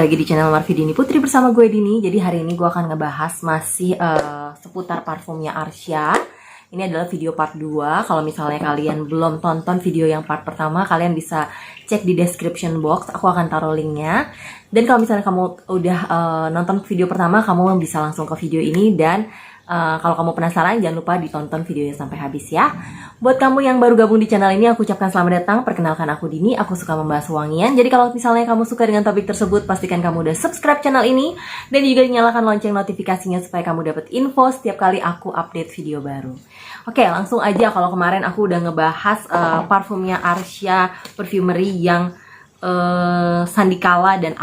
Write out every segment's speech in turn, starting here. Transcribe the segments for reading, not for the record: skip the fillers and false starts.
lagi di channel Marvi Dini Putri bersama gue Dini. Jadi hari ini gue akan ngebahas masih seputar parfumnya Arsya. Ini adalah video part 2. Kalau misalnya kalian belum tonton video yang part pertama, kalian bisa cek di description box. Aku akan taruh linknya. Dan kalau misalnya kamu udah nonton video pertama, kamu bisa langsung ke video ini. Dan kalau kamu penasaran, jangan lupa ditonton videonya sampai habis ya. Buat kamu yang baru gabung di channel ini, aku ucapkan selamat datang. Perkenalkan aku Dini, aku suka membahas wangian. Jadi kalau misalnya kamu suka dengan topik tersebut, pastikan kamu udah subscribe channel ini. Dan juga nyalakan lonceng notifikasinya supaya kamu dapat info setiap kali aku update video baru. Oke, langsung aja. Kalau kemarin aku udah ngebahas parfumnya Arsya Perfumery yang Sandikala dan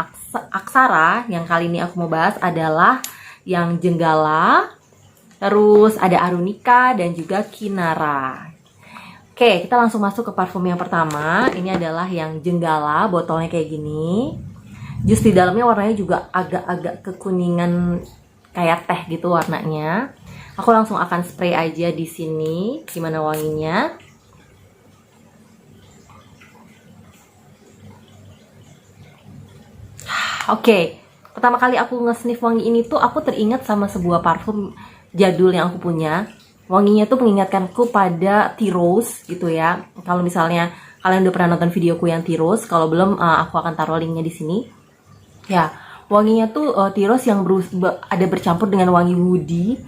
Aksara. Yang kali ini aku mau bahas adalah yang Jenggala, terus ada Arunika dan juga Kinara. Oke, kita langsung masuk ke parfum yang pertama. Ini adalah yang Jenggala, botolnya kayak gini. Jus di dalamnya warnanya juga agak-agak kekuningan kayak teh gitu warnanya. Aku langsung akan spray aja di sini. Gimana wanginya? Oke, pertama kali aku nge-sniff wangi ini tuh aku teringat sama sebuah parfum jadul yang aku punya. Wanginya tuh mengingatkanku pada Tea Rose gitu ya. Kalau misalnya kalian udah pernah nonton videoku yang Tea Rose, kalau belum aku akan taruh linknya di sini. Ya, wanginya tuh Tea Rose yang ada bercampur dengan wangi woody.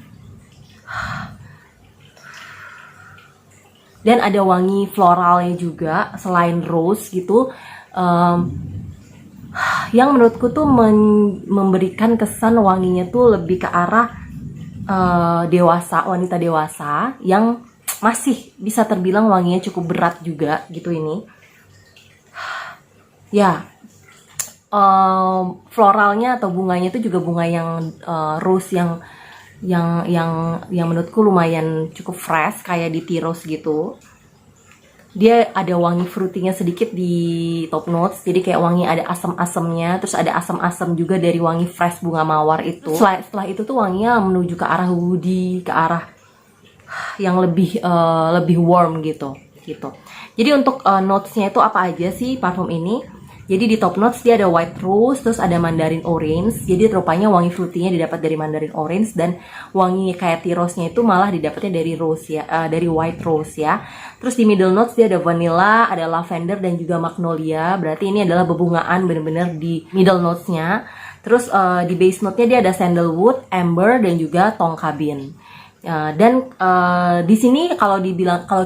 Dan ada wangi floralnya juga selain rose gitu. Yang menurutku tuh memberikan kesan wanginya tuh lebih ke arah dewasa, wanita dewasa yang masih bisa terbilang wanginya cukup berat juga gitu ini. Ya, floralnya atau bunganya itu juga bunga yang rose yang menurutku lumayan cukup fresh kayak di Tea Rose gitu. Dia ada wangi fruitingnya sedikit di top notes, jadi kayak wangi ada asam-asamnya, terus ada asam-asam juga dari wangi fresh bunga mawar itu. Setelah itu tuh wanginya menuju ke arah woody, ke arah yang lebih warm gitu. Jadi untuk notesnya itu apa aja sih parfum ini? Jadi di top notes dia ada white rose, terus ada mandarin orange. Jadi rupanya wangi fruitynya didapat dari mandarin orange, dan wangi kayak tea rose-nya itu malah didapatnya dari rose ya, dari white rose ya. Terus di middle notes dia ada vanilla, ada lavender dan juga magnolia. Berarti ini adalah bebungaan bener-bener di middle notes-nya. Terus di base note-nya dia ada sandalwood, amber dan juga tonka bean. Di sini kalau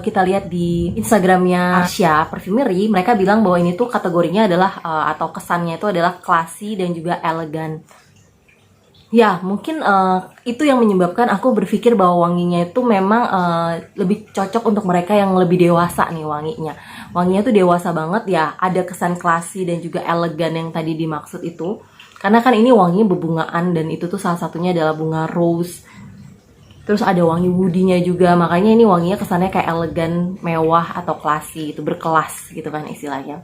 kita lihat di Instagramnya Arsya Perfumery, mereka bilang bahwa ini tuh kategorinya adalah atau kesannya itu adalah classy dan juga elegan. Ya, mungkin itu yang menyebabkan aku berpikir bahwa wanginya itu memang lebih cocok untuk mereka yang lebih dewasa nih wanginya. Wanginya tuh dewasa banget ya, ada kesan classy dan juga elegan yang tadi dimaksud itu. Karena kan ini wanginya bebungaan dan itu tuh salah satunya adalah bunga rose. Terus ada wangi woody-nya juga, makanya ini wanginya kesannya kayak elegan, mewah atau classy gitu, berkelas gitu kan istilahnya.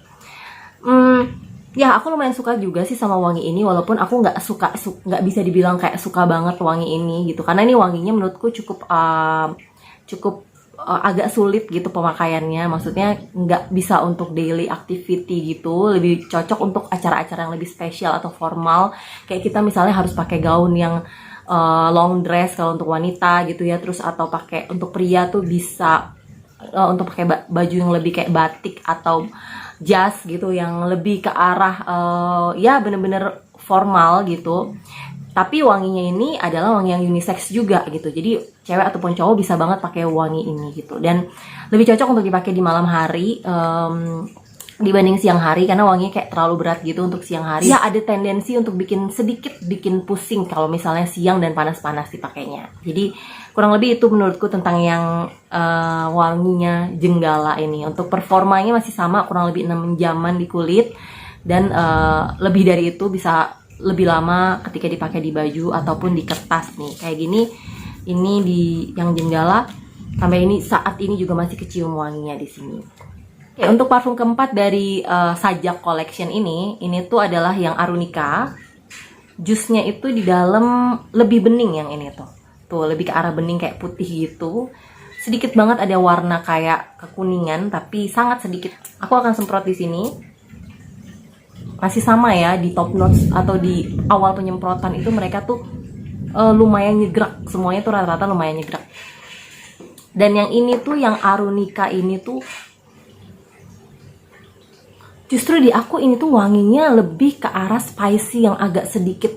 Ya aku lumayan suka juga sih sama wangi ini, walaupun aku nggak bisa dibilang kayak suka banget wangi ini gitu, karena ini wanginya menurutku cukup agak sulit gitu pemakaiannya, maksudnya nggak bisa untuk daily activity gitu, lebih cocok untuk acara-acara yang lebih spesial atau formal, kayak kita misalnya harus pakai gaun yang long dress kalau untuk wanita gitu ya, terus atau pakai untuk pria tuh bisa untuk pakai baju yang lebih kayak batik atau jas gitu yang lebih ke arah ya bener-bener formal gitu. Tapi wanginya ini adalah wangi yang unisex juga gitu, jadi cewek ataupun cowok bisa banget pakai wangi ini gitu, dan lebih cocok untuk dipakai di malam hari dibanding siang hari, karena wanginya kayak terlalu berat gitu untuk siang hari. Ya ada tendensi untuk bikin pusing kalau misalnya siang dan panas-panas dipakainya. Jadi kurang lebih itu menurutku tentang yang wanginya Jenggala ini. Untuk performanya masih sama, kurang lebih 6 jaman di kulit, dan lebih dari itu bisa lebih lama ketika dipakai di baju ataupun di kertas nih. Kayak gini, ini di yang Jenggala sampai ini saat ini juga masih kecium wanginya di sini. Oke, untuk parfum keempat dari Sajak Collection ini tuh adalah yang Arunika. Jusnya itu di dalam lebih bening yang ini tuh. Tuh, lebih ke arah bening kayak putih gitu. Sedikit banget ada warna kayak kekuningan, tapi sangat sedikit. Aku akan semprot di sini. masih sama ya, di top notes atau di awal penyemprotan itu mereka tuh lumayan nyegrak, semuanya tuh rata-rata lumayan nyegrak. Dan yang ini tuh, yang Arunika ini tuh justru di aku ini tuh wanginya lebih ke arah spicy yang agak sedikit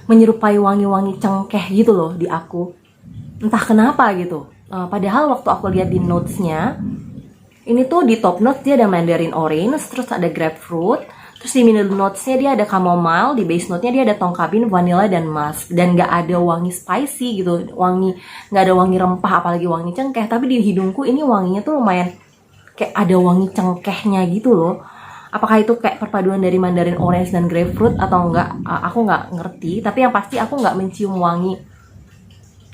menyerupai wangi-wangi cengkeh gitu loh di aku. Entah kenapa gitu. Padahal waktu aku lihat di notesnya, ini tuh di top notes dia ada mandarin orange, terus ada grapefruit, terus di middle notesnya dia ada chamomile, di base note-nya dia ada tonka bean, vanilla, dan musk. Dan gak ada wangi spicy gitu, gak ada wangi rempah apalagi wangi cengkeh. Tapi di hidungku ini wanginya tuh lumayan kayak ada wangi cengkehnya gitu loh. Apakah itu kayak perpaduan dari mandarin orange dan grapefruit atau enggak, aku nggak ngerti. Tapi yang pasti aku nggak mencium wangi.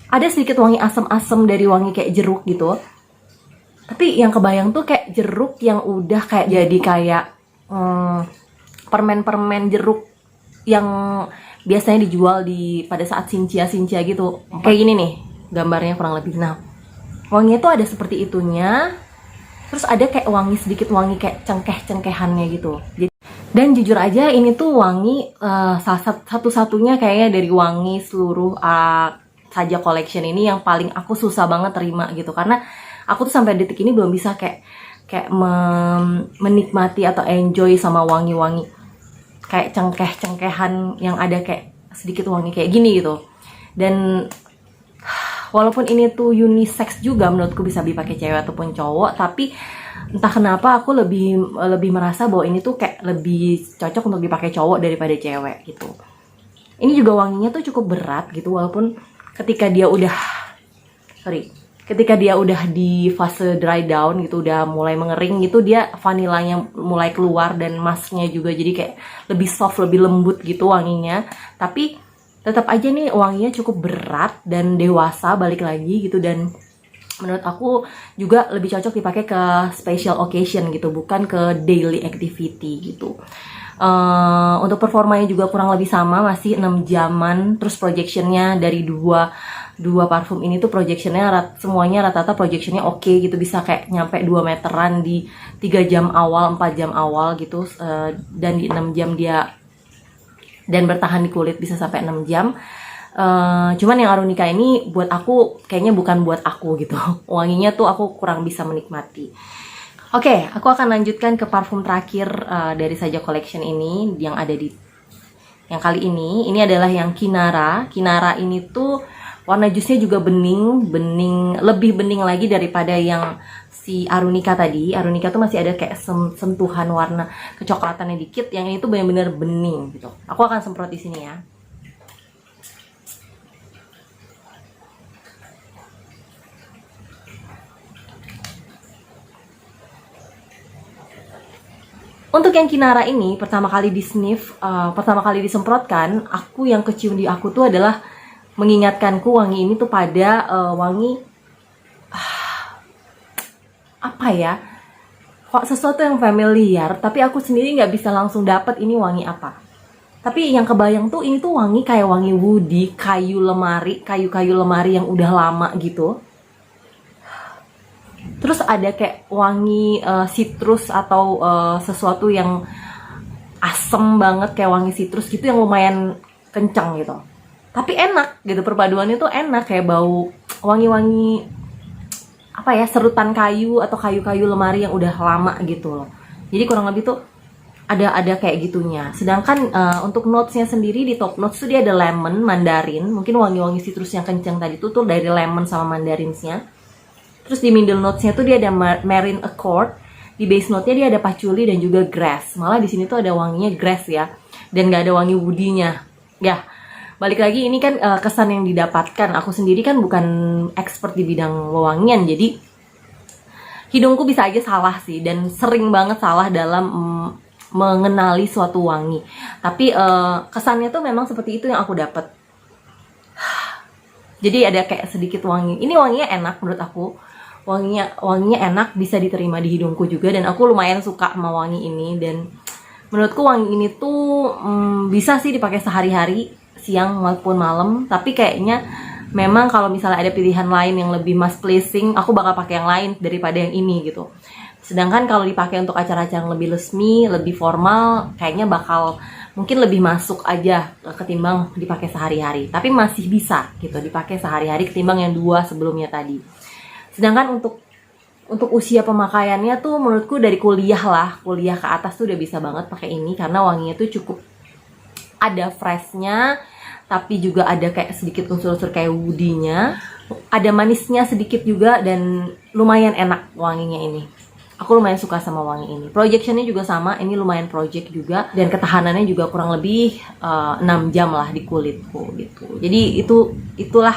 Ada sedikit wangi asam-asam dari wangi kayak jeruk gitu. Tapi yang kebayang tuh kayak jeruk yang udah kayak jadi kayak permen-permen jeruk yang biasanya dijual pada saat sincia gitu. Kayak gini nih gambarnya kurang lebih. Nah, wanginya tuh ada seperti itunya. Terus ada kayak sedikit wangi kayak cengkeh-cengkehannya gitu. Dan jujur aja ini tuh wangi salah satu-satunya kayaknya dari wangi seluruh Saja Collection ini yang paling aku susah banget terima gitu. Karena aku tuh sampai detik ini belum bisa kayak menikmati atau enjoy sama wangi-wangi kayak cengkeh-cengkehan yang ada kayak sedikit wangi kayak gini gitu. Dan walaupun ini tuh unisex juga menurutku, bisa dipakai cewek ataupun cowok, tapi entah kenapa aku lebih merasa bahwa ini tuh kayak lebih cocok untuk dipakai cowok daripada cewek gitu. Ini juga wanginya tuh cukup berat gitu, walaupun ketika dia udah di fase dry down gitu, udah mulai mengering gitu, dia vanilanya mulai keluar dan musknya juga jadi kayak lebih soft, lebih lembut gitu wanginya. Tapi tetap aja nih wanginya cukup berat dan dewasa balik lagi gitu, dan menurut aku juga lebih cocok dipakai ke special occasion gitu, bukan ke daily activity gitu. Untuk performanya juga kurang lebih sama, masih 6 jaman. Terus projectionnya dari dua parfum ini tuh projectionnya semuanya rata-rata projectionnya oke gitu, bisa kayak nyampe 2 meteran di 3 jam awal, 4 jam awal gitu, dan di 6 jam dia dan bertahan di kulit bisa sampai 6 jam. Cuman yang Arunika ini buat aku kayaknya bukan buat aku gitu. Wanginya tuh aku kurang bisa menikmati. Oke, aku akan lanjutkan ke parfum terakhir dari Saja Collection ini yang ada di yang kali ini. Ini adalah yang Kinara. Kinara ini tuh warna jusnya juga bening, lebih bening lagi daripada yang si Arunika tadi. Arunika tuh masih ada kayak sentuhan warna kecoklatannya dikit. Yang ini tuh benar-benar bening gitu. Aku akan semprot di sini ya. Untuk yang Kinara ini pertama kali di sniff, pertama kali disemprotkan, aku yang kecium di aku tuh adalah mengingatkanku wangi ini tuh pada wangi apa ya, kok sesuatu yang familiar, tapi aku sendiri nggak bisa langsung dapat ini wangi apa. Tapi yang kebayang tuh ini tuh wangi kayak wangi woody, kayu lemari yang udah lama gitu. Terus ada kayak wangi citrus atau sesuatu yang asem banget kayak wangi citrus gitu yang lumayan kencang gitu. Tapi enak gitu, perpaduannya tuh enak, kayak bau wangi-wangi apa ya, serutan kayu atau kayu-kayu lemari yang udah lama gitu loh. Jadi kurang lebih tuh ada kayak gitunya. Sedangkan untuk notesnya sendiri di top notes tuh dia ada lemon, mandarin. Mungkin wangi-wangi citrus yang kencang tadi tuh dari lemon sama mandarinsnya. Terus di middle notesnya tuh dia ada marine accord. Di base note-nya dia ada patchouli dan juga grass. Malah di sini tuh ada wanginya grass ya, dan gak ada wangi woody-nya. Ya, balik lagi ini kan kesan yang didapatkan. Aku sendiri kan bukan expert di bidang wewangian, jadi hidungku bisa aja salah sih, dan sering banget salah dalam mengenali suatu wangi. Tapi kesannya tuh memang seperti itu yang aku dapat. Jadi ada kayak sedikit wangi. Ini wanginya enak menurut aku. Wanginya enak, bisa diterima di hidungku juga, dan aku lumayan suka sama wangi ini. Dan menurutku wangi ini tuh bisa sih dipakai sehari-hari, siang maupun malam. Tapi kayaknya memang kalau misalnya ada pilihan lain yang lebih mas pleasing, aku bakal pakai yang lain daripada yang ini gitu. Sedangkan kalau dipakai untuk acara-acara yang lebih resmi, lebih formal, kayaknya bakal mungkin lebih masuk aja ketimbang dipakai sehari-hari. Tapi masih bisa gitu dipakai sehari-hari ketimbang yang 2 sebelumnya tadi. Sedangkan untuk usia pemakaiannya tuh menurutku dari kuliah ke atas tuh udah bisa banget pakai ini karena wanginya tuh cukup ada freshnya, tapi juga ada kayak sedikit unsur-unsur kayak woody-nya, ada manisnya sedikit juga, dan lumayan enak wanginya ini. Aku lumayan suka sama wangi ini. Projectionnya juga sama, ini lumayan project juga, dan ketahanannya juga kurang lebih 6 jam lah di kulitku gitu. Jadi itulah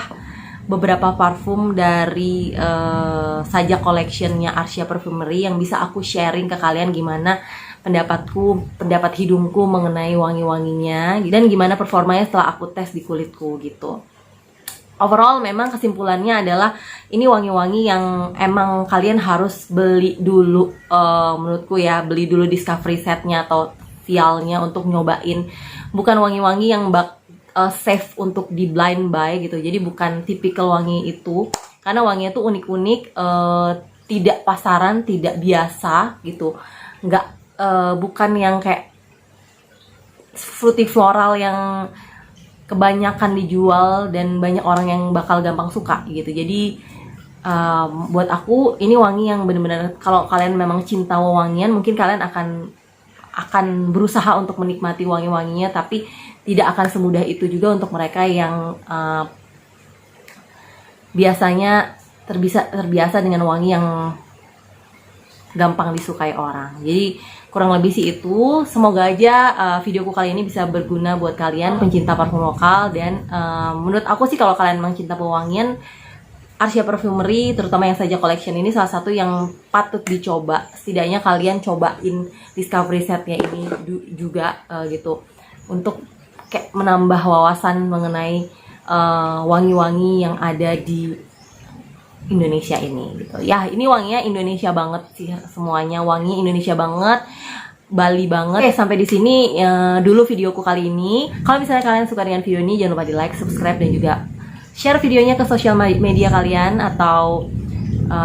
beberapa parfum dari Saja Collection-nya Arsia Perfumery yang bisa aku sharing ke kalian gimana pendapat hidungku mengenai wangi-wanginya dan gimana performanya setelah aku tes di kulitku gitu. Overall memang kesimpulannya adalah ini wangi-wangi yang emang kalian harus beli dulu, menurutku ya, beli dulu discovery setnya atau vialnya untuk nyobain. Bukan wangi-wangi yang safe untuk di blind buy gitu, jadi bukan tipikal wangi itu, karena wanginya tuh unik-unik, tidak pasaran, tidak biasa gitu, bukan yang kayak fruity floral yang kebanyakan dijual dan banyak orang yang bakal gampang suka gitu. Jadi buat aku ini wangi yang benar-benar kalau kalian memang cinta wangian, mungkin kalian akan berusaha untuk menikmati wangi-wanginya, tapi tidak akan semudah itu juga untuk mereka yang biasanya terbiasa dengan wangi yang gampang disukai orang. Jadi kurang lebih sih itu. Semoga aja videoku kali ini bisa berguna buat kalian pencinta parfum lokal, dan menurut aku sih kalau kalian memang cinta pewangian, Arsia Perfumery terutama yang Saja Collection ini salah satu yang patut dicoba. Setidaknya kalian cobain discovery setnya ini juga gitu, untuk kayak menambah wawasan mengenai wangi-wangi yang ada di Indonesia ini gitu ya. Ini wanginya Indonesia banget sih, semuanya wangi Indonesia banget, Bali banget. Oke, sampai di sini dulu videoku kali ini. Kalau misalnya kalian suka dengan video ini, jangan lupa di like, subscribe, dan juga share videonya ke sosial media kalian, atau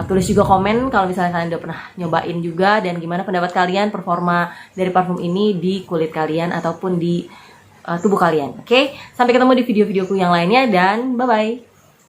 tulis juga komen kalau misalnya kalian udah pernah nyobain juga, dan gimana pendapat kalian performa dari parfum ini di kulit kalian ataupun di tubuh kalian. Oke, sampai ketemu di video-videoku yang lainnya, dan bye-bye.